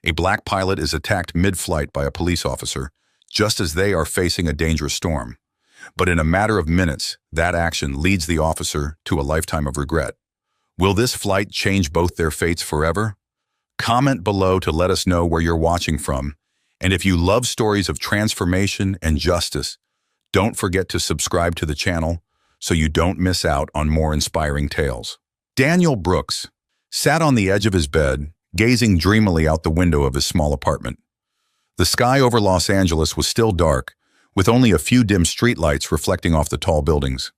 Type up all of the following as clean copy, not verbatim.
A black pilot is attacked mid-flight by a police officer, just as they are facing a dangerous storm. But in a matter of minutes, that action leads the officer to a lifetime of regret. Will this flight change both their fates forever? Comment below to let us know where you're watching from. And if you love stories of transformation and justice, don't forget to subscribe to the channel so you don't miss out on more inspiring tales. Daniel Brooks sat on the edge of his bed, gazing dreamily out the window of his small apartment. The sky over Los Angeles was still dark, with only a few dim streetlights reflecting off the tall buildings.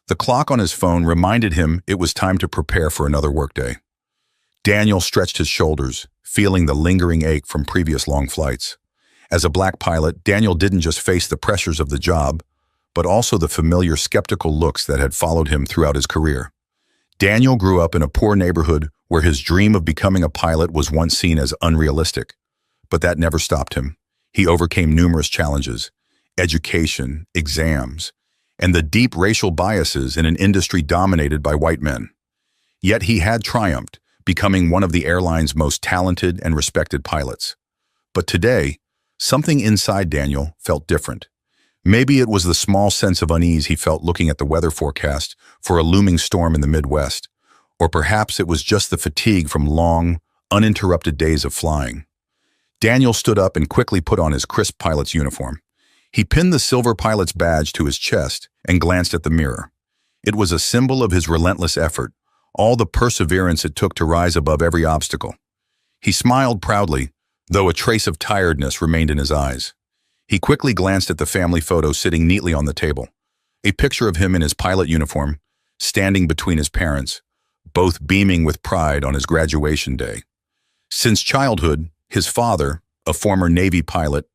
The clock on his phone reminded him it was time to prepare for another workday. Daniel stretched his shoulders, feeling the lingering ache from previous long flights. As a black pilot, Daniel didn't just face the pressures of the job, but also the familiar skeptical looks that had followed him throughout his career. Daniel grew up in a poor neighborhood where his dream of becoming a pilot was once seen as unrealistic. But that never stopped him. He overcame numerous challenges: education, exams, and the deep racial biases in an industry dominated by white men. Yet he had triumphed, becoming one of the airline's most talented and respected pilots. But today, something inside Daniel felt different. Maybe it was the small sense of unease he felt looking at the weather forecast for a looming storm in the Midwest, or perhaps it was just the fatigue from long, uninterrupted days of flying. Daniel stood up and quickly put on his crisp pilot's uniform. He pinned the silver pilot's badge to his chest and glanced at the mirror. It was a symbol of his relentless effort, all the perseverance it took to rise above every obstacle. He smiled proudly, though a trace of tiredness remained in his eyes. He quickly glanced at the family photo sitting neatly on the table, a picture of him in his pilot uniform, standing between his parents, both beaming with pride on his graduation day. Since childhood, his father, a former Navy pilot,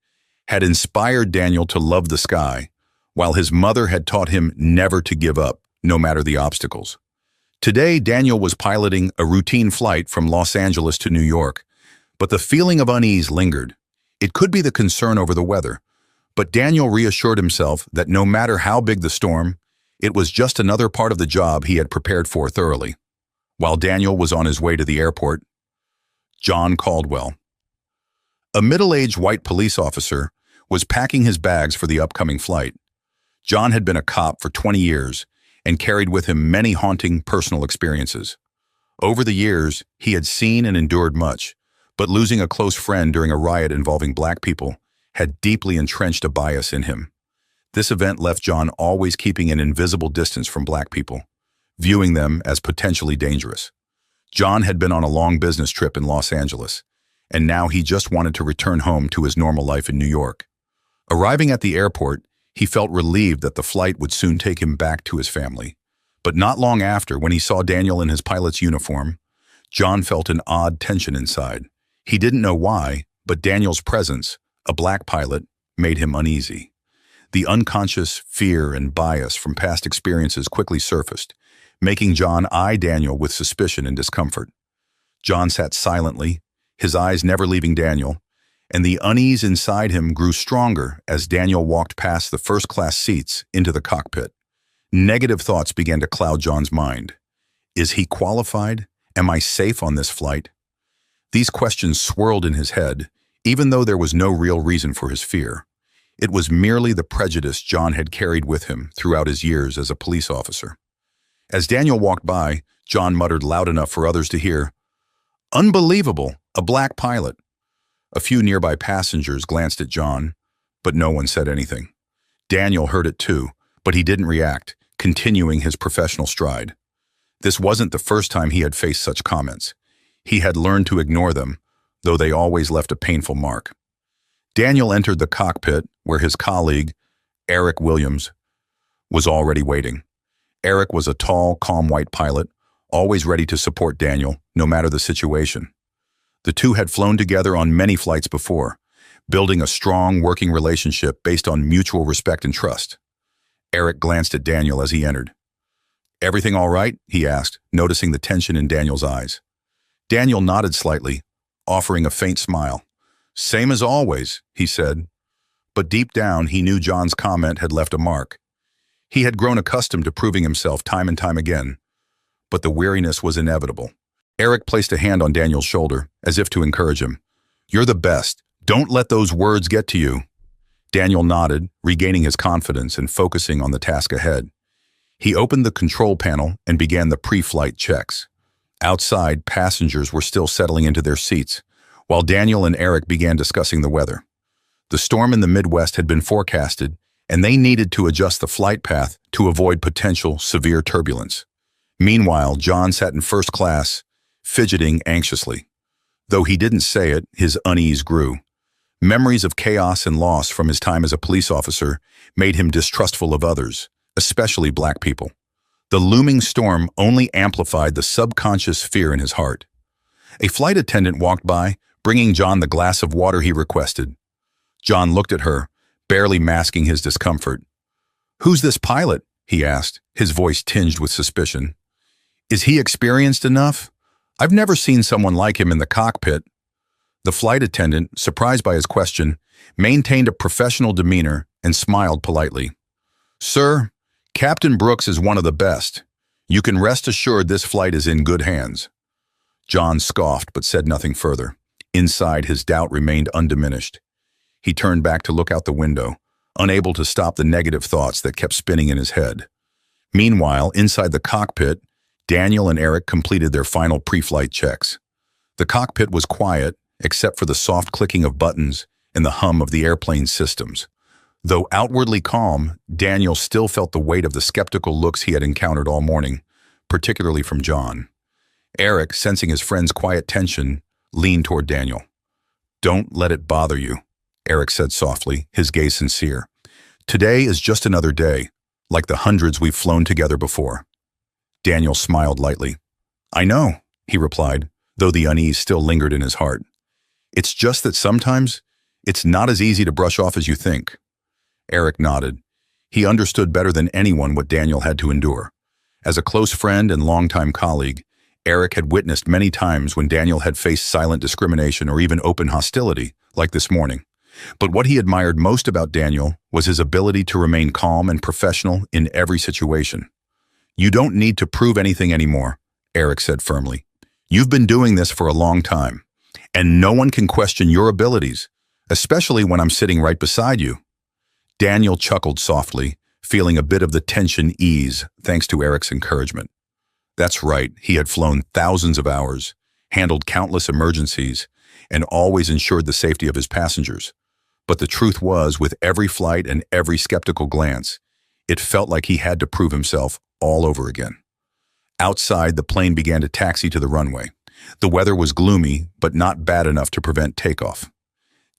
had inspired Daniel to love the sky, while his mother had taught him never to give up, no matter the obstacles. Today, Daniel was piloting a routine flight from Los Angeles to New York, but the feeling of unease lingered. It could be the concern over the weather, but Daniel reassured himself that no matter how big the storm, it was just another part of the job he had prepared for thoroughly. While Daniel was on his way to the airport, John Caldwell, a middle-aged white police officer, was packing his bags for the upcoming flight. John had been a cop for 20 years and carried with him many haunting personal experiences. Over the years, he had seen and endured much, but losing a close friend during a riot involving black people had deeply entrenched a bias in him. This event left John always keeping an invisible distance from black people, viewing them as potentially dangerous. John had been on a long business trip in Los Angeles, and now he just wanted to return home to his normal life in New York. Arriving at the airport, he felt relieved that the flight would soon take him back to his family. But not long after, when he saw Daniel in his pilot's uniform, John felt an odd tension inside. He didn't know why, but Daniel's presence, a black pilot, made him uneasy. The unconscious fear and bias from past experiences quickly surfaced, making John eye Daniel with suspicion and discomfort. John sat silently, his eyes never leaving Daniel, and the unease inside him grew stronger as Daniel walked past the first-class seats into the cockpit. Negative thoughts began to cloud John's mind. Is he qualified? Am I safe on this flight? These questions swirled in his head, even though there was no real reason for his fear. It was merely the prejudice John had carried with him throughout his years as a police officer. As Daniel walked by, John muttered loud enough for others to hear, "Unbelievable, a black pilot." A few nearby passengers glanced at John, but no one said anything. Daniel heard it too, but he didn't react, continuing his professional stride. This wasn't the first time he had faced such comments. He had learned to ignore them, though they always left a painful mark. Daniel entered the cockpit, where his colleague, Eric Williams, was already waiting. Eric was a tall, calm white pilot, always ready to support Daniel, no matter the situation. The two had flown together on many flights before, building a strong working relationship based on mutual respect and trust. Eric glanced at Daniel as he entered. "Everything all right?" he asked, noticing the tension in Daniel's eyes. Daniel nodded slightly, offering a faint smile. "Same as always," he said. But deep down, he knew John's comment had left a mark. He had grown accustomed to proving himself time and time again, but the weariness was inevitable. Eric placed a hand on Daniel's shoulder, as if to encourage him. You're the best. Don't let those words get to you. Daniel nodded, regaining his confidence and focusing on the task ahead. He opened the control panel and began the pre-flight checks. Outside, passengers were still settling into their seats, while Daniel and Eric began discussing the weather. The storm in the Midwest had been forecasted, and they needed to adjust the flight path to avoid potential severe turbulence. Meanwhile, John sat in first class, fidgeting anxiously. Though he didn't say it, his unease grew. Memories of chaos and loss from his time as a police officer made him distrustful of others, especially black people. The looming storm only amplified the subconscious fear in his heart. A flight attendant walked by, bringing John the glass of water he requested. John looked at her, barely masking his discomfort. "Who's this pilot?" he asked, his voice tinged with suspicion. "Is he experienced enough? I've never seen someone like him in the cockpit." The flight attendant, surprised by his question, maintained a professional demeanor and smiled politely. "Sir, Captain Brooks is one of the best. You can rest assured this flight is in good hands." John scoffed but said nothing further. Inside, his doubt remained undiminished. He turned back to look out the window, unable to stop the negative thoughts that kept spinning in his head. Meanwhile, inside the cockpit, Daniel and Eric completed their final pre-flight checks. The cockpit was quiet, except for the soft clicking of buttons and the hum of the airplane's systems. Though outwardly calm, Daniel still felt the weight of the skeptical looks he had encountered all morning, particularly from John. Eric, sensing his friend's quiet tension, leaned toward Daniel. "Don't let it bother you," Eric said softly, his gaze sincere. "Today is just another day, like the hundreds we've flown together before." Daniel smiled lightly. "I know," he replied, though the unease still lingered in his heart. "It's just that sometimes it's not as easy to brush off as you think." Eric nodded. He understood better than anyone what Daniel had to endure. As a close friend and longtime colleague, Eric had witnessed many times when Daniel had faced silent discrimination or even open hostility, like this morning. But what he admired most about Daniel was his ability to remain calm and professional in every situation. "You don't need to prove anything anymore," Eric said firmly. "You've been doing this for a long time, and no one can question your abilities, especially when I'm sitting right beside you." Daniel chuckled softly, feeling a bit of the tension ease thanks to Eric's encouragement. That's right, he had flown thousands of hours, handled countless emergencies, and always ensured the safety of his passengers. But the truth was, with every flight and every skeptical glance, it felt like he had to prove himself all over again. Outside, the plane began to taxi to the runway. The weather was gloomy, but not bad enough to prevent takeoff.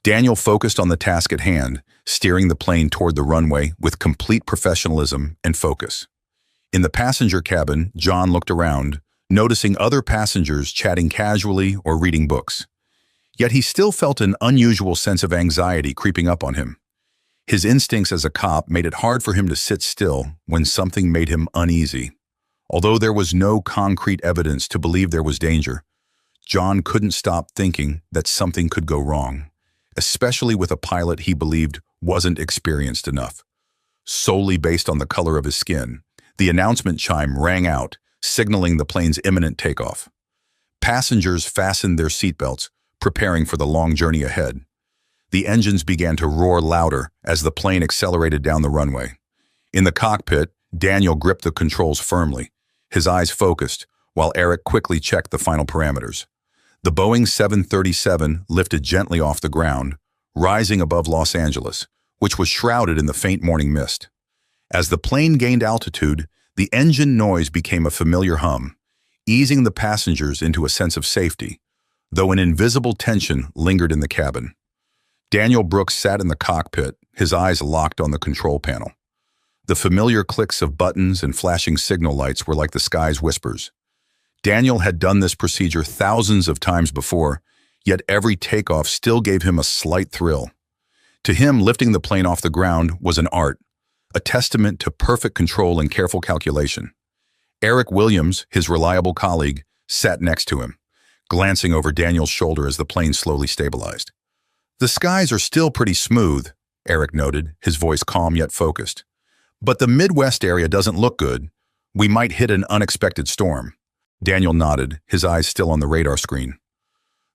Daniel focused on the task at hand, steering the plane toward the runway with complete professionalism and focus. In the passenger cabin, John looked around, noticing other passengers chatting casually or reading books. Yet he still felt an unusual sense of anxiety creeping up on him. His instincts as a cop made it hard for him to sit still when something made him uneasy. Although there was no concrete evidence to believe there was danger, John couldn't stop thinking that something could go wrong, especially with a pilot he believed wasn't experienced enough. Solely based on the color of his skin, the announcement chime rang out, signaling the plane's imminent takeoff. Passengers fastened their seatbelts, preparing for the long journey ahead. The engines began to roar louder as the plane accelerated down the runway. In the cockpit, Daniel gripped the controls firmly, his eyes focused, while Eric quickly checked the final parameters. The Boeing 737 lifted gently off the ground, rising above Los Angeles, which was shrouded in the faint morning mist. As the plane gained altitude, the engine noise became a familiar hum, easing the passengers into a sense of safety, though an invisible tension lingered in the cabin. Daniel Brooks sat in the cockpit, his eyes locked on the control panel. The familiar clicks of buttons and flashing signal lights were like the sky's whispers. Daniel had done this procedure thousands of times before, yet every takeoff still gave him a slight thrill. To him, lifting the plane off the ground was an art, a testament to perfect control and careful calculation. Eric Williams, his reliable colleague, sat next to him, glancing over Daniel's shoulder as the plane slowly stabilized. "The skies are still pretty smooth," Eric noted, his voice calm yet focused. "But the Midwest area doesn't look good. We might hit an unexpected storm." Daniel nodded, his eyes still on the radar screen.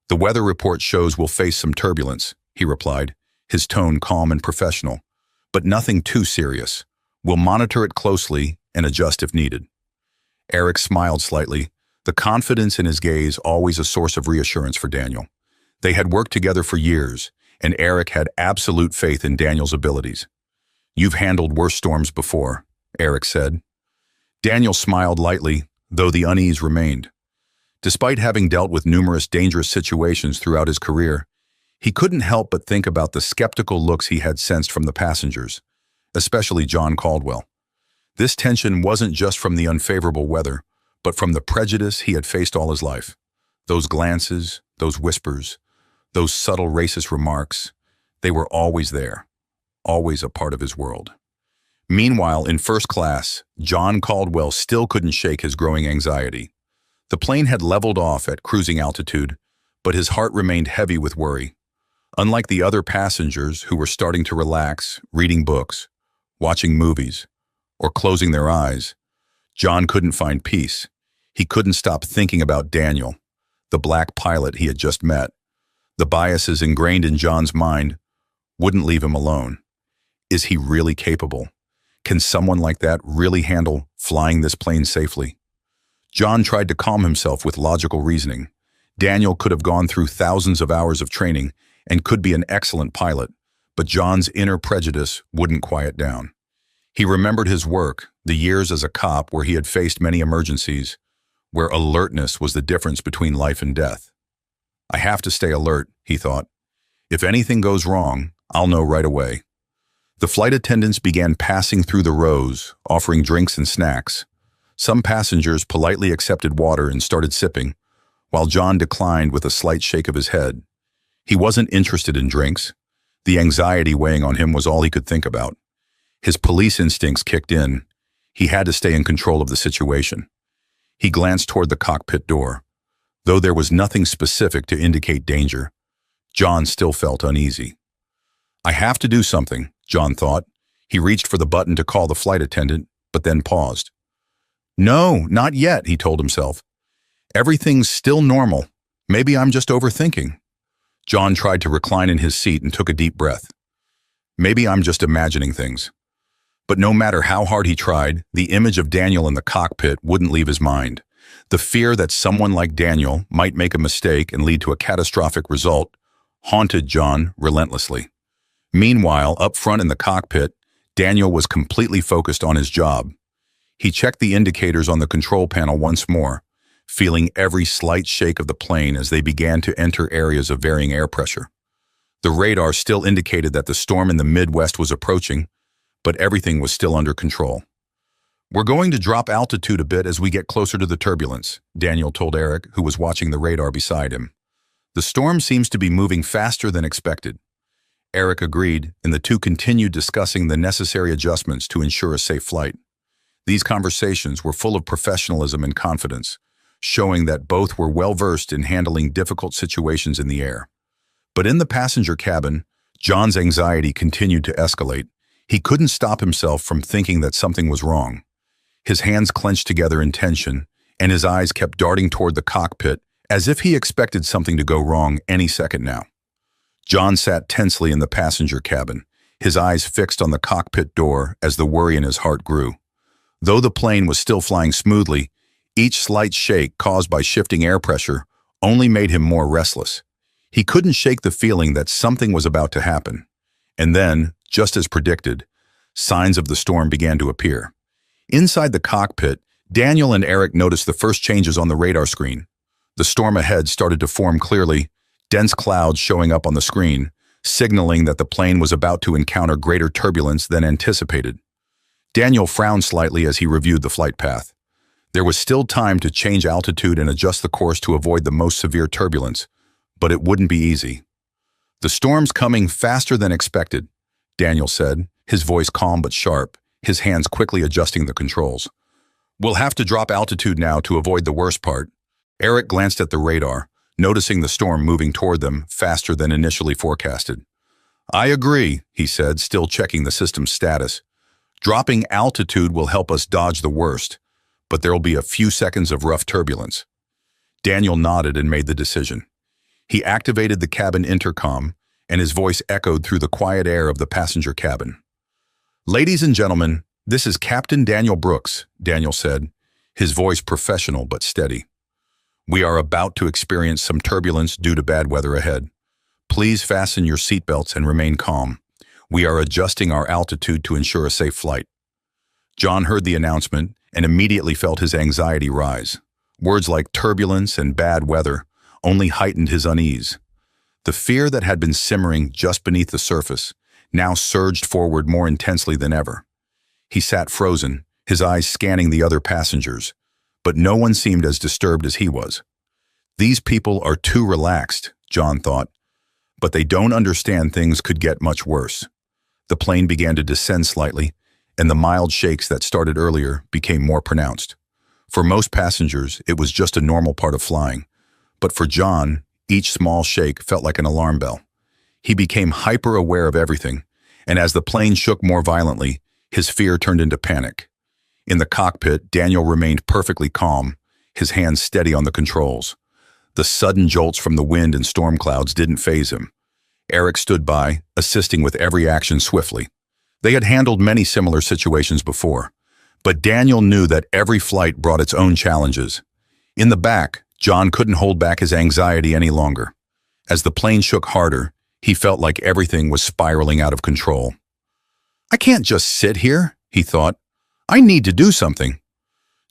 "The weather report shows we'll face some turbulence," he replied, his tone calm and professional. "But nothing too serious. We'll monitor it closely and adjust if needed." Eric smiled slightly, the confidence in his gaze always a source of reassurance for Daniel. They had worked together for years, and Eric had absolute faith in Daniel's abilities. "You've handled worse storms before," Eric said. Daniel smiled lightly, though the unease remained. Despite having dealt with numerous dangerous situations throughout his career, he couldn't help but think about the skeptical looks he had sensed from the passengers, especially John Caldwell. This tension wasn't just from the unfavorable weather, but from the prejudice he had faced all his life. Those glances, those whispers, those subtle racist remarks, they were always there, always a part of his world. Meanwhile, in first class, John Caldwell still couldn't shake his growing anxiety. The plane had leveled off at cruising altitude, but his heart remained heavy with worry. Unlike the other passengers who were starting to relax, reading books, watching movies, or closing their eyes, John couldn't find peace. He couldn't stop thinking about Daniel, the black pilot he had just met. The biases ingrained in John's mind wouldn't leave him alone. Is he really capable? Can someone like that really handle flying this plane safely? John tried to calm himself with logical reasoning. Daniel could have gone through thousands of hours of training and could be an excellent pilot, but John's inner prejudice wouldn't quiet down. He remembered his work, the years as a cop where he had faced many emergencies, where alertness was the difference between life and death. "I have to stay alert," he thought. "If anything goes wrong, I'll know right away." The flight attendants began passing through the rows, offering drinks and snacks. Some passengers politely accepted water and started sipping, while John declined with a slight shake of his head. He wasn't interested in drinks. The anxiety weighing on him was all he could think about. His police instincts kicked in. He had to stay in control of the situation. He glanced toward the cockpit door. Though there was nothing specific to indicate danger, John still felt uneasy. "I have to do something," John thought. He reached for the button to call the flight attendant, but then paused. "No, not yet," he told himself. "Everything's still normal. Maybe I'm just overthinking." John tried to recline in his seat and took a deep breath. "Maybe I'm just imagining things." But no matter how hard he tried, the image of Daniel in the cockpit wouldn't leave his mind. The fear that someone like Daniel might make a mistake and lead to a catastrophic result haunted John relentlessly. Meanwhile, up front in the cockpit, Daniel was completely focused on his job. He checked the indicators on the control panel once more, feeling every slight shake of the plane as they began to enter areas of varying air pressure. The radar still indicated that the storm in the Midwest was approaching, but everything was still under control. "We're going to drop altitude a bit as we get closer to the turbulence," Daniel told Eric, who was watching the radar beside him. "The storm seems to be moving faster than expected." Eric agreed, and the two continued discussing the necessary adjustments to ensure a safe flight. These conversations were full of professionalism and confidence, showing that both were well-versed in handling difficult situations in the air. But in the passenger cabin, John's anxiety continued to escalate. He couldn't stop himself from thinking that something was wrong. His hands clenched together in tension, and his eyes kept darting toward the cockpit as if he expected something to go wrong any second now. John sat tensely in the passenger cabin, his eyes fixed on the cockpit door as the worry in his heart grew. Though the plane was still flying smoothly, each slight shake caused by shifting air pressure only made him more restless. He couldn't shake the feeling that something was about to happen. And then, just as predicted, signs of the storm began to appear. Inside the cockpit, Daniel and Eric noticed the first changes on the radar screen. The storm ahead started to form clearly, dense clouds showing up on the screen, signaling that the plane was about to encounter greater turbulence than anticipated. Daniel frowned slightly as he reviewed the flight path. There was still time to change altitude and adjust the course to avoid the most severe turbulence, but it wouldn't be easy. "The storm's coming faster than expected," Daniel said, his voice calm but sharp, his hands quickly adjusting the controls. "We'll have to drop altitude now to avoid the worst part." Eric glanced at the radar, noticing the storm moving toward them faster than initially forecasted. "I agree," he said, still checking the system's status. "Dropping altitude will help us dodge the worst, but there'll be a few seconds of rough turbulence." Daniel nodded and made the decision. He activated the cabin intercom, and his voice echoed through the quiet air of the passenger cabin. "Ladies and gentlemen, this is Captain Daniel Brooks," Daniel said, his voice professional but steady. "We are about to experience some turbulence due to bad weather ahead. Please fasten your seatbelts and remain calm. We are adjusting our altitude to ensure a safe flight." John heard the announcement and immediately felt his anxiety rise. Words like turbulence and bad weather only heightened his unease. The fear that had been simmering just beneath the surface now surged forward more intensely than ever. He sat frozen, his eyes scanning the other passengers, but no one seemed as disturbed as he was. These people are too relaxed, John thought, but they don't understand things could get much worse. The plane began to descend slightly, and the mild shakes that started earlier became more pronounced. For most passengers, it was just a normal part of flying, but for John, each small shake felt like an alarm bell. He became hyper-aware of everything, and as the plane shook more violently, his fear turned into panic. In the cockpit, Daniel remained perfectly calm, his hands steady on the controls. The sudden jolts from the wind and storm clouds didn't faze him. Eric stood by, assisting with every action swiftly. They had handled many similar situations before, but Daniel knew that every flight brought its own challenges. In the back, John couldn't hold back his anxiety any longer. As the plane shook harder, he felt like everything was spiraling out of control. "I can't just sit here," he thought. "I need to do something."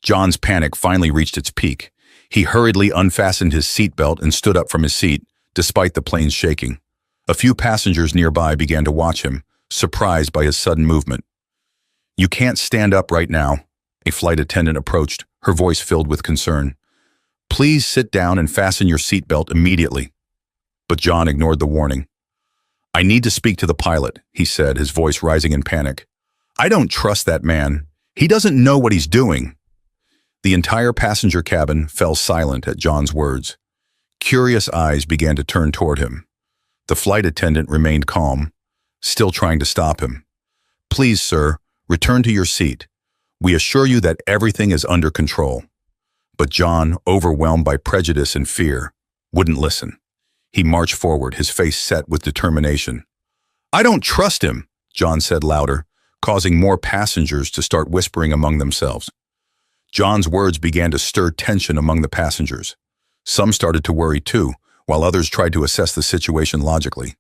John's panic finally reached its peak. He hurriedly unfastened his seatbelt and stood up from his seat, despite the plane's shaking. A few passengers nearby began to watch him, surprised by his sudden movement. "You can't stand up right now," a flight attendant approached, her voice filled with concern. "Please sit down and fasten your seatbelt immediately." But John ignored the warning. "I need to speak to the pilot," he said, his voice rising in panic. "I don't trust that man. He doesn't know what he's doing." The entire passenger cabin fell silent at John's words. Curious eyes began to turn toward him. The flight attendant remained calm, still trying to stop him. "Please, sir, return to your seat. We assure you that everything is under control." But John, overwhelmed by prejudice and fear, wouldn't listen. He marched forward, his face set with determination. "I don't trust him," John said louder, causing more passengers to start whispering among themselves. John's words began to stir tension among the passengers. Some started to worry too, while others tried to assess the situation logically.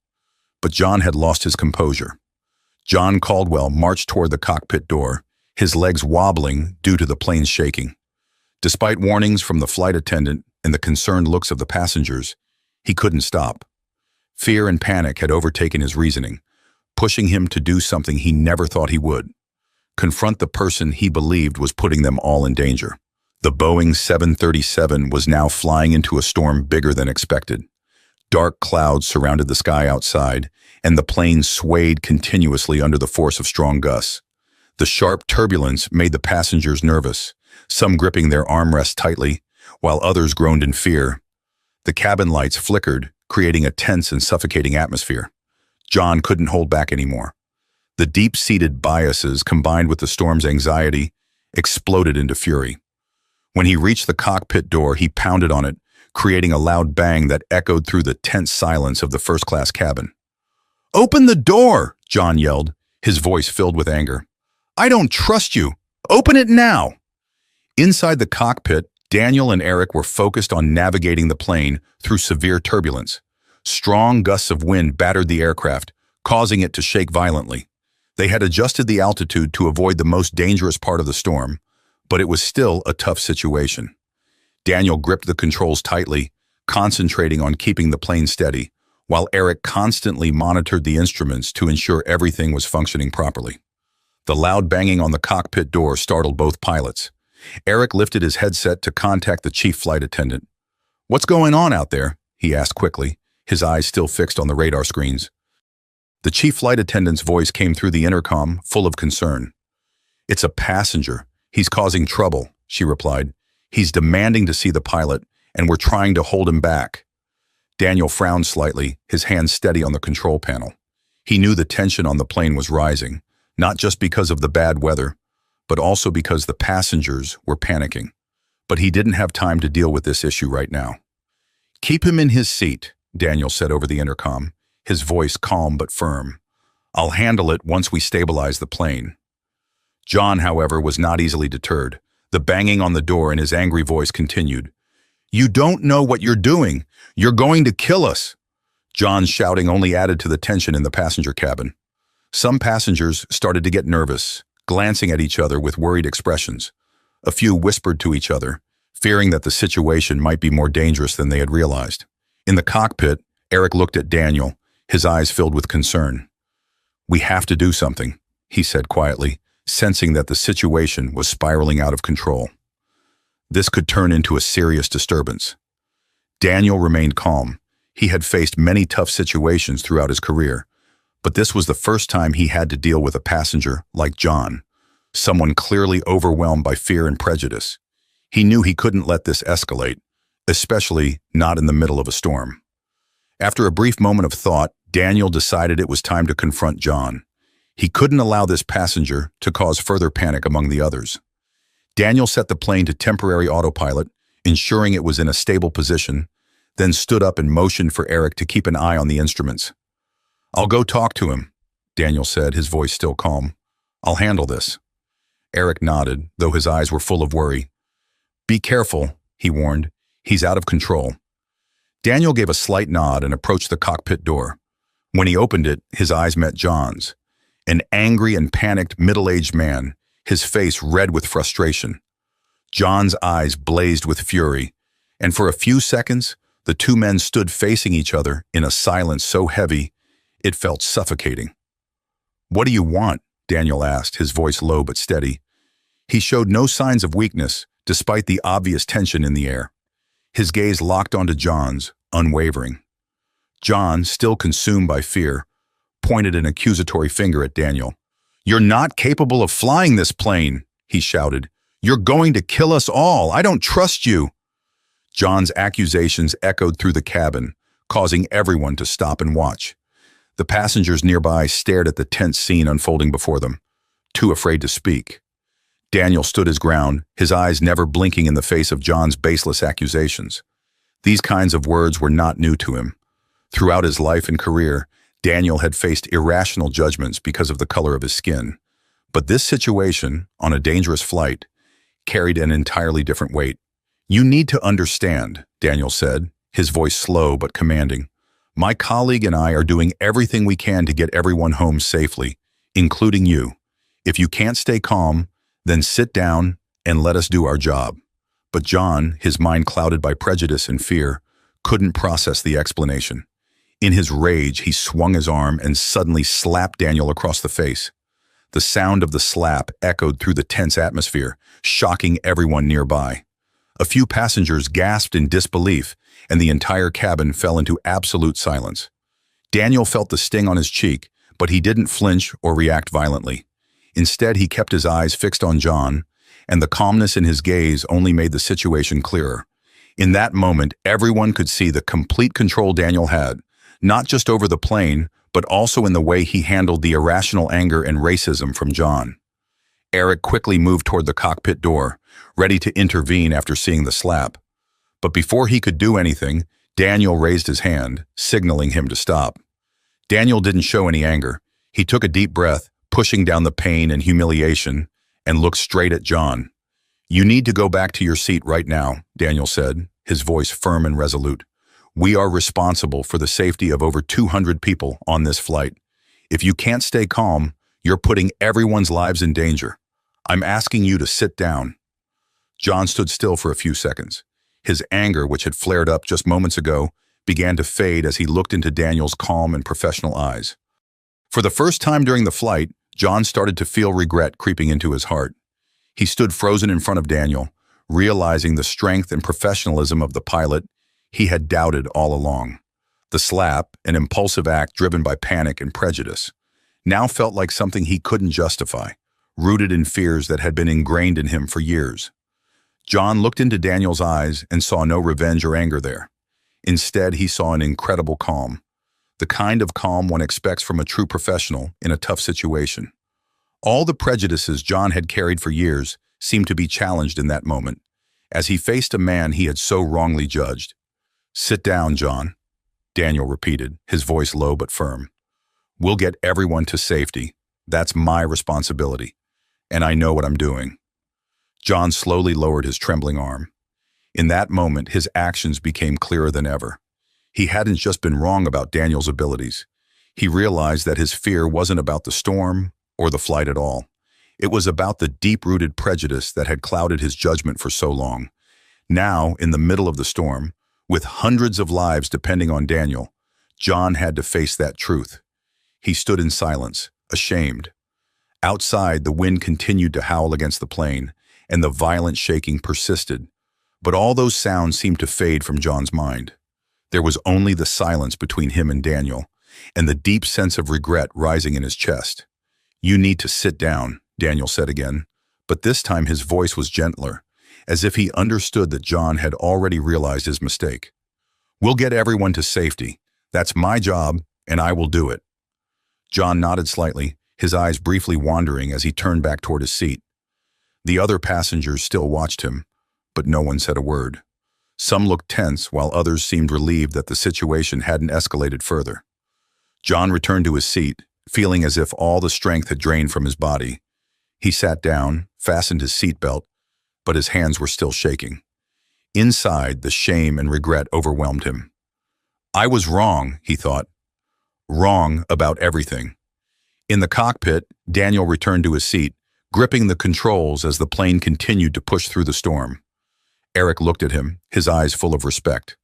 But John had lost his composure. John Caldwell marched toward the cockpit door, his legs wobbling due to the plane's shaking. Despite warnings from the flight attendant and the concerned looks of the passengers, he couldn't stop. Fear and panic had overtaken his reasoning, pushing him to do something he never thought he would: confront the person he believed was putting them all in danger. The Boeing 737 was now flying into a storm bigger than expected. Dark clouds surrounded the sky outside, and the plane swayed continuously under the force of strong gusts. The sharp turbulence made the passengers nervous, some gripping their armrests tightly, while others groaned in fear. The cabin lights flickered, creating a tense and suffocating atmosphere. John couldn't hold back anymore. The deep-seated biases, combined with the storm's anxiety, exploded into fury. When he reached the cockpit door, he pounded on it, creating a loud bang that echoed through the tense silence of the first-class cabin. "Open the door!" John yelled, his voice filled with anger. "I don't trust you! Open it now!" Inside the cockpit, Daniel and Eric were focused on navigating the plane through severe turbulence. Strong gusts of wind battered the aircraft, causing it to shake violently. They had adjusted the altitude to avoid the most dangerous part of the storm, but it was still a tough situation. Daniel gripped the controls tightly, concentrating on keeping the plane steady, while Eric constantly monitored the instruments to ensure everything was functioning properly. The loud banging on the cockpit door startled both pilots. Eric lifted his headset to contact the chief flight attendant. "What's going on out there?" he asked quickly, his eyes still fixed on the radar screens. The chief flight attendant's voice came through the intercom, full of concern. "It's a passenger. He's causing trouble," she replied. "He's demanding to see the pilot, and we're trying to hold him back." Daniel frowned slightly, his hands steady on the control panel. He knew the tension on the plane was rising, not just because of the bad weather, but also because the passengers were panicking. But he didn't have time to deal with this issue right now. "Keep him in his seat," Daniel said over the intercom, his voice calm but firm. "I'll handle it once we stabilize the plane." John, however, was not easily deterred. The banging on the door and his angry voice continued. "You don't know what you're doing. You're going to kill us." John's shouting only added to the tension in the passenger cabin. Some passengers started to get nervous, glancing at each other with worried expressions. A few whispered to each other, fearing that the situation might be more dangerous than they had realized. In the cockpit, Eric looked at Daniel, his eyes filled with concern. "We have to do something," he said quietly, sensing that the situation was spiraling out of control. This could turn into a serious disturbance. Daniel remained calm. He had faced many tough situations throughout his career, but this was the first time he had to deal with a passenger like John, someone clearly overwhelmed by fear and prejudice. He knew he couldn't let this escalate, especially not in the middle of a storm. After a brief moment of thought, Daniel decided it was time to confront John. He couldn't allow this passenger to cause further panic among the others. Daniel set the plane to temporary autopilot, ensuring it was in a stable position, then stood up and motioned for Eric to keep an eye on the instruments. "I'll go talk to him," Daniel said, his voice still calm. "I'll handle this." Eric nodded, though his eyes were full of worry. "Be careful," he warned. "He's out of control." Daniel gave a slight nod and approached the cockpit door. When he opened it, his eyes met John's. An angry and panicked middle-aged man, his face red with frustration. John's eyes blazed with fury, and for a few seconds, the two men stood facing each other in a silence so heavy, it felt suffocating. "What do you want?" Daniel asked, his voice low but steady. He showed no signs of weakness, despite the obvious tension in the air. His gaze locked onto John's, unwavering. John, still consumed by fear, pointed an accusatory finger at Daniel. "You're not capable of flying this plane," he shouted. "You're going to kill us all. I don't trust you." John's accusations echoed through the cabin, causing everyone to stop and watch. The passengers nearby stared at the tense scene unfolding before them, too afraid to speak. Daniel stood his ground, his eyes never blinking in the face of John's baseless accusations. These kinds of words were not new to him. Throughout his life and career, Daniel had faced irrational judgments because of the color of his skin. But this situation, on a dangerous flight, carried an entirely different weight. "You need to understand," Daniel said, his voice slow but commanding. "My colleague and I are doing everything we can to get everyone home safely, including you. If you can't stay calm, then sit down and let us do our job." But John, his mind clouded by prejudice and fear, couldn't process the explanation. In his rage, he swung his arm and suddenly slapped Daniel across the face. The sound of the slap echoed through the tense atmosphere, shocking everyone nearby. A few passengers gasped in disbelief, and the entire cabin fell into absolute silence. Daniel felt the sting on his cheek, but he didn't flinch or react violently. Instead, he kept his eyes fixed on John, and the calmness in his gaze only made the situation clearer. In that moment, everyone could see the complete control Daniel had, not just over the plane, but also in the way he handled the irrational anger and racism from John. Eric quickly moved toward the cockpit door, ready to intervene after seeing the slap. But before he could do anything, Daniel raised his hand, signaling him to stop. Daniel didn't show any anger. He took a deep breath, pushing down the pain and humiliation, and looked straight at John. "You need to go back to your seat right now," Daniel said, his voice firm and resolute. "We are responsible for the safety of over 200 people on this flight. If you can't stay calm, you're putting everyone's lives in danger. I'm asking you to sit down." John stood still for a few seconds. His anger, which had flared up just moments ago, began to fade as he looked into Daniel's calm and professional eyes. For the first time during the flight, John started to feel regret creeping into his heart. He stood frozen in front of Daniel, realizing the strength and professionalism of the pilot he had doubted all along. The slap, an impulsive act driven by panic and prejudice, now felt like something he couldn't justify, rooted in fears that had been ingrained in him for years. John looked into Daniel's eyes and saw no revenge or anger there. Instead, he saw an incredible calm, the kind of calm one expects from a true professional in a tough situation. All the prejudices John had carried for years seemed to be challenged in that moment, as he faced a man he had so wrongly judged. "Sit down, John," Daniel repeated, his voice low but firm. We'll get everyone to safety. That's my responsibility. And I know what I'm doing. John slowly lowered his trembling arm. In that moment, his actions became clearer than ever. He hadn't just been wrong about Daniel's abilities. He realized that his fear wasn't about the storm or the flight at all. It was about the deep-rooted prejudice that had clouded his judgment for so long. Now, in the middle of the storm, with hundreds of lives depending on Daniel, John had to face that truth. He stood in silence, ashamed. Outside, the wind continued to howl against the plane, and the violent shaking persisted. But all those sounds seemed to fade from John's mind. There was only the silence between him and Daniel, and the deep sense of regret rising in his chest. "You need to sit down," Daniel said again, but this time his voice was gentler, as if he understood that John had already realized his mistake. "We'll get everyone to safety. That's my job, and I will do it." John nodded slightly, his eyes briefly wandering as he turned back toward his seat. The other passengers still watched him, but no one said a word. Some looked tense, while others seemed relieved that the situation hadn't escalated further. John returned to his seat, feeling as if all the strength had drained from his body. He sat down, fastened his seatbelt, but his hands were still shaking. Inside, the shame and regret overwhelmed him. "I was wrong," he thought. Wrong about everything. In the cockpit, Daniel returned to his seat, gripping the controls as the plane continued to push through the storm. Eric looked at him, his eyes full of respect.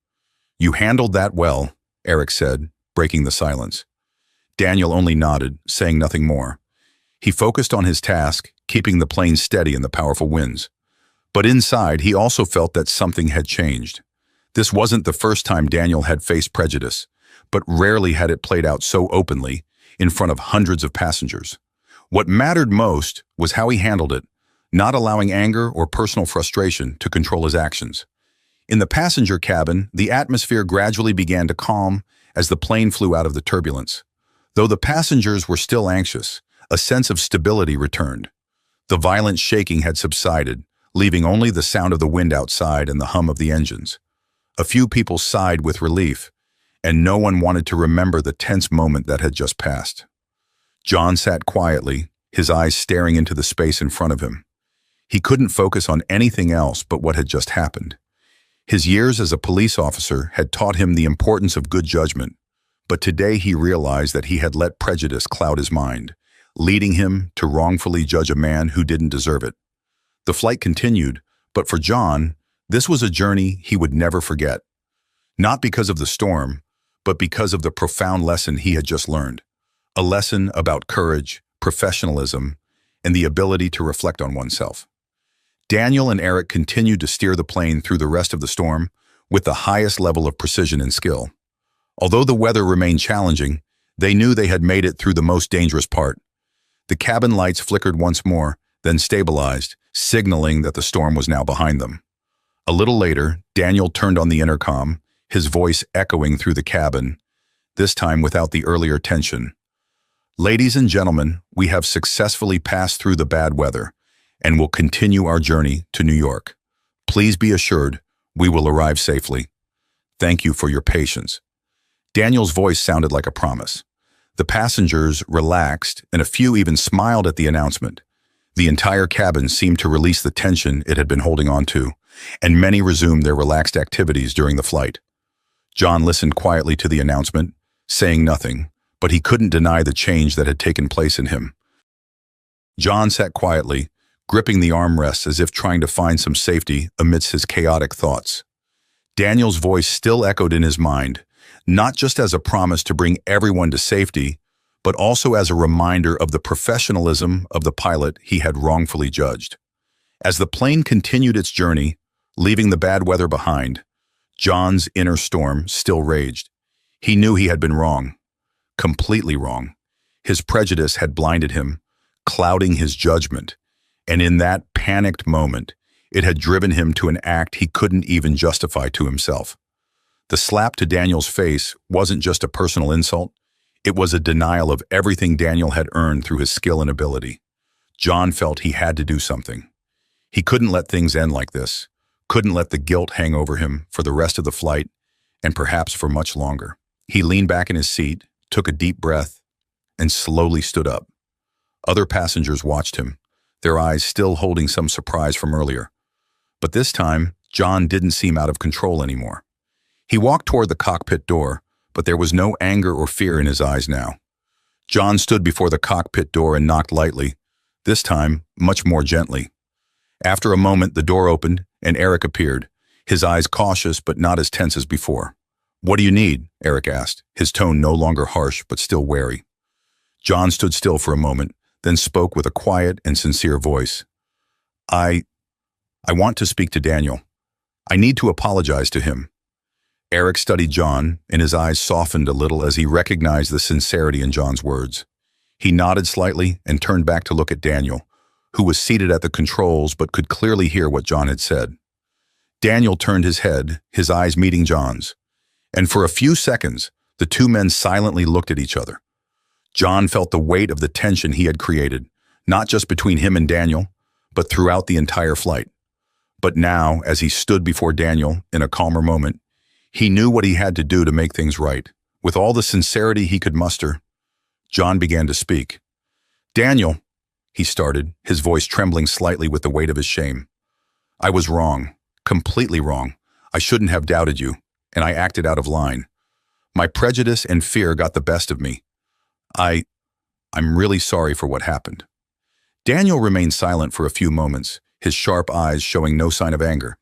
"You handled that well," Eric said, breaking the silence. Daniel only nodded, saying nothing more. He focused on his task, keeping the plane steady in the powerful winds. But inside, he also felt that something had changed. This wasn't the first time Daniel had faced prejudice, but rarely had it played out so openly, in front of hundreds of passengers. What mattered most was how he handled it, not allowing anger or personal frustration to control his actions. In the passenger cabin, the atmosphere gradually began to calm as the plane flew out of the turbulence. Though the passengers were still anxious, a sense of stability returned. The violent shaking had subsided, leaving only the sound of the wind outside and the hum of the engines. A few people sighed with relief, and no one wanted to remember the tense moment that had just passed. John sat quietly, his eyes staring into the space in front of him. He couldn't focus on anything else but what had just happened. His years as a police officer had taught him the importance of good judgment, but today he realized that he had let prejudice cloud his mind, leading him to wrongfully judge a man who didn't deserve it. The flight continued, but for John, this was a journey he would never forget. Not because of the storm, but because of the profound lesson he had just learned. A lesson about courage, professionalism, and the ability to reflect on oneself. Daniel and Eric continued to steer the plane through the rest of the storm with the highest level of precision and skill. Although the weather remained challenging, they knew they had made it through the most dangerous part. The cabin lights flickered once more, then stabilized, signaling that the storm was now behind them. A little later, Daniel turned on the intercom, his voice echoing through the cabin, this time without the earlier tension. "Ladies and gentlemen, we have successfully passed through the bad weather and will continue our journey to New York. Please be assured we will arrive safely. Thank you for your patience." Daniel's voice sounded like a promise. The passengers relaxed, and a few even smiled at the announcement. The entire cabin seemed to release the tension it had been holding on to, and many resumed their relaxed activities during the flight. John listened quietly to the announcement, saying nothing, but he couldn't deny the change that had taken place in him. John sat quietly, gripping the armrests as if trying to find some safety amidst his chaotic thoughts. Daniel's voice still echoed in his mind, not just as a promise to bring everyone to safety, but also as a reminder of the professionalism of the pilot he had wrongfully judged. As the plane continued its journey, leaving the bad weather behind, John's inner storm still raged. He knew he had been wrong, completely wrong. His prejudice had blinded him, clouding his judgment, and in that panicked moment, it had driven him to an act he couldn't even justify to himself. The slap to Daniel's face wasn't just a personal insult, it was a denial of everything Daniel had earned through his skill and ability. John felt he had to do something. He couldn't let things end like this, couldn't let the guilt hang over him for the rest of the flight, and perhaps for much longer. He leaned back in his seat, took a deep breath, and slowly stood up. Other passengers watched him, their eyes still holding some surprise from earlier. But this time, John didn't seem out of control anymore. He walked toward the cockpit door, but there was no anger or fear in his eyes now. John stood before the cockpit door and knocked lightly, this time much more gently. After a moment, the door opened and Eric appeared, his eyes cautious but not as tense as before. "What do you need?" Eric asked, his tone no longer harsh but still wary. John stood still for a moment, then spoke with a quiet and sincere voice. I want to speak to Daniel. I need to apologize to him." Eric studied John, and his eyes softened a little as he recognized the sincerity in John's words. He nodded slightly and turned back to look at Daniel, who was seated at the controls but could clearly hear what John had said. Daniel turned his head, his eyes meeting John's, and for a few seconds, the two men silently looked at each other. John felt the weight of the tension he had created, not just between him and Daniel, but throughout the entire flight. But now, as he stood before Daniel in a calmer moment, he knew what he had to do to make things right. With all the sincerity he could muster, John began to speak. "Daniel," he started, his voice trembling slightly with the weight of his shame. "I was wrong, completely wrong. I shouldn't have doubted you, and I acted out of line. My prejudice and fear got the best of me. I'm really sorry for what happened." Daniel remained silent for a few moments, his sharp eyes showing no sign of anger.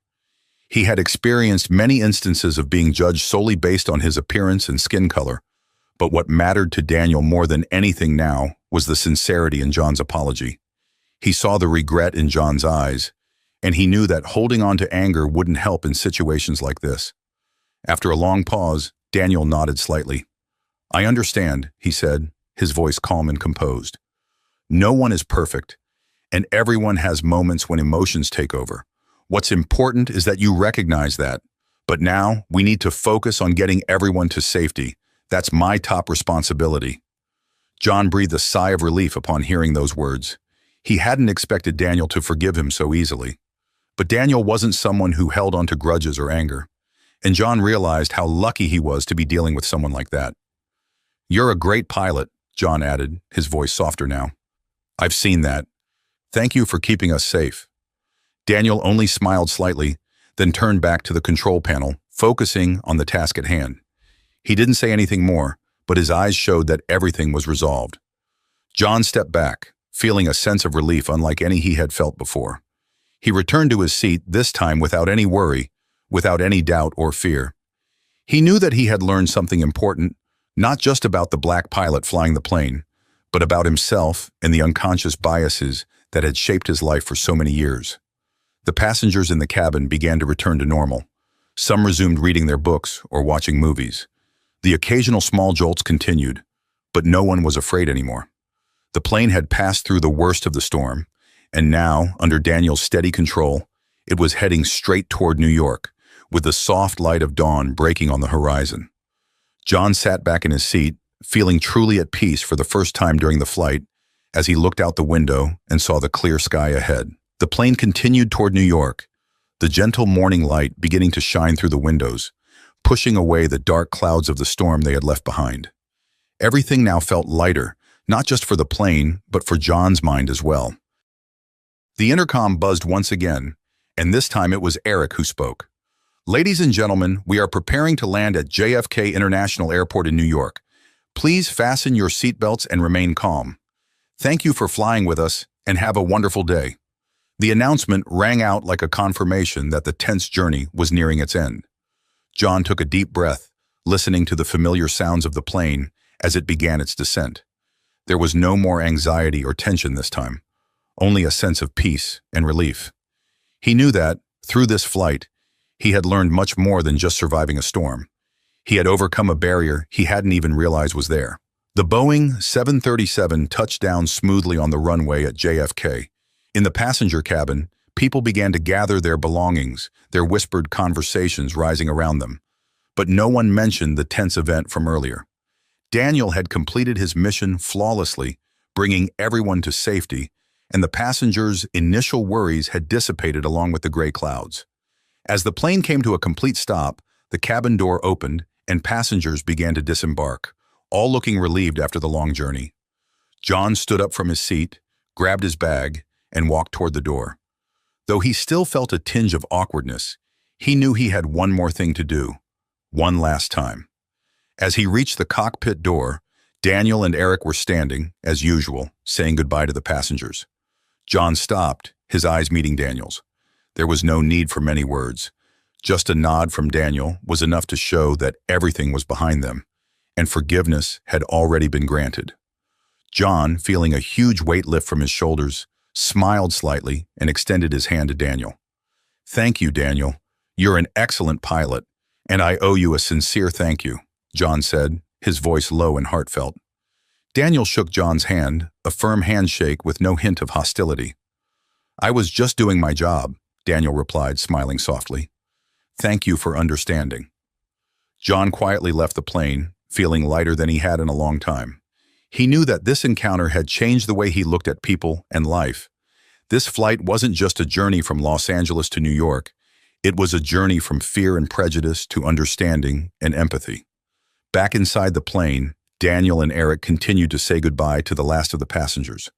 He had experienced many instances of being judged solely based on his appearance and skin color, but what mattered to Daniel more than anything now was the sincerity in John's apology. He saw the regret in John's eyes, and he knew that holding on to anger wouldn't help in situations like this. After a long pause, Daniel nodded slightly. "I understand," he said, his voice calm and composed. "No one is perfect, and everyone has moments when emotions take over. What's important is that you recognize that. But now, we need to focus on getting everyone to safety. That's my top responsibility." John breathed a sigh of relief upon hearing those words. He hadn't expected Daniel to forgive him so easily. But Daniel wasn't someone who held on to grudges or anger, and John realized how lucky he was to be dealing with someone like that. "You're a great pilot," John added, his voice softer now. "I've seen that. Thank you for keeping us safe." Daniel only smiled slightly, then turned back to the control panel, focusing on the task at hand. He didn't say anything more, but his eyes showed that everything was resolved. John stepped back, feeling a sense of relief unlike any he had felt before. He returned to his seat, this time without any worry, without any doubt or fear. He knew that he had learned something important, not just about the black pilot flying the plane, but about himself and the unconscious biases that had shaped his life for so many years. The passengers in the cabin began to return to normal. Some resumed reading their books or watching movies. The occasional small jolts continued, but no one was afraid anymore. The plane had passed through the worst of the storm, and now, under Daniel's steady control, it was heading straight toward New York, with the soft light of dawn breaking on the horizon. John sat back in his seat, feeling truly at peace for the first time during the flight, as he looked out the window and saw the clear sky ahead. The plane continued toward New York, the gentle morning light beginning to shine through the windows, pushing away the dark clouds of the storm they had left behind. Everything now felt lighter, not just for the plane, but for John's mind as well. The intercom buzzed once again, and this time it was Eric who spoke. "Ladies and gentlemen, we are preparing to land at JFK International Airport in New York. Please fasten your seatbelts and remain calm. Thank you for flying with us, and have a wonderful day." The announcement rang out like a confirmation that the tense journey was nearing its end. John took a deep breath, listening to the familiar sounds of the plane as it began its descent. There was no more anxiety or tension this time, only a sense of peace and relief. He knew that, through this flight, he had learned much more than just surviving a storm. He had overcome a barrier he hadn't even realized was there. The Boeing 737 touched down smoothly on the runway at JFK. In the passenger cabin, people began to gather their belongings, their whispered conversations rising around them. But no one mentioned the tense event from earlier. Daniel had completed his mission flawlessly, bringing everyone to safety, and the passengers' initial worries had dissipated along with the gray clouds. As the plane came to a complete stop, the cabin door opened, and passengers began to disembark, all looking relieved after the long journey. John stood up from his seat, grabbed his bag, and walked toward the door. Though he still felt a tinge of awkwardness, he knew he had one more thing to do, one last time. As he reached the cockpit door, Daniel and Eric were standing, as usual, saying goodbye to the passengers. John stopped, his eyes meeting Daniel's. There was no need for many words. Just a nod from Daniel was enough to show that everything was behind them, and forgiveness had already been granted. John, feeling a huge weight lift from his shoulders, smiled slightly and extended his hand to Daniel. "Thank you, Daniel. You're an excellent pilot, and I owe you a sincere thank you," John said, his voice low and heartfelt. Daniel shook John's hand, a firm handshake with no hint of hostility. "I was just doing my job," Daniel replied, smiling softly. "Thank you for understanding." John quietly left the plane, feeling lighter than he had in a long time. He knew that this encounter had changed the way he looked at people and life. This flight wasn't just a journey from Los Angeles to New York. It was a journey from fear and prejudice to understanding and empathy. Back inside the plane, Daniel and Eric continued to say goodbye to the last of the passengers.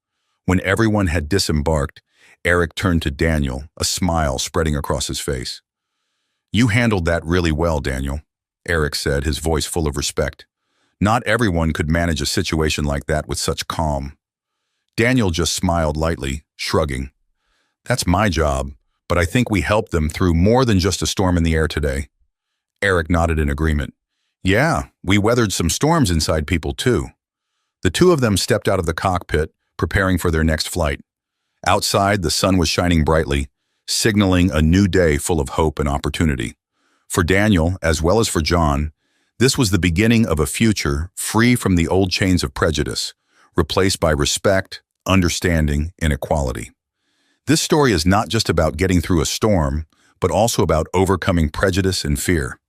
When everyone had disembarked, Eric turned to Daniel, a smile spreading across his face. "You handled that really well, Daniel," Eric said, his voice full of respect. "Not everyone could manage a situation like that with such calm." Daniel just smiled lightly, shrugging. "That's my job, but I think we helped them through more than just a storm in the air today." Eric nodded in agreement. "Yeah, we weathered some storms inside people too." The two of them stepped out of the cockpit, preparing for their next flight. Outside, the sun was shining brightly, signaling a new day full of hope and opportunity. For Daniel, as well as for John, this was the beginning of a future free from the old chains of prejudice, replaced by respect, understanding, and equality. This story is not just about getting through a storm, but also about overcoming prejudice and fear.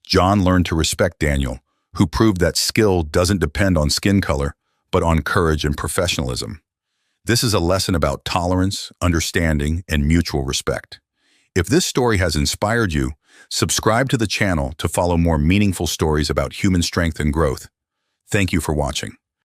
John learned to respect Daniel, who proved that skill doesn't depend on skin color, but on courage and professionalism. This is a lesson about tolerance, understanding, and mutual respect. If this story has inspired you, subscribe to the channel to follow more meaningful stories about human strength and growth. Thank you for watching.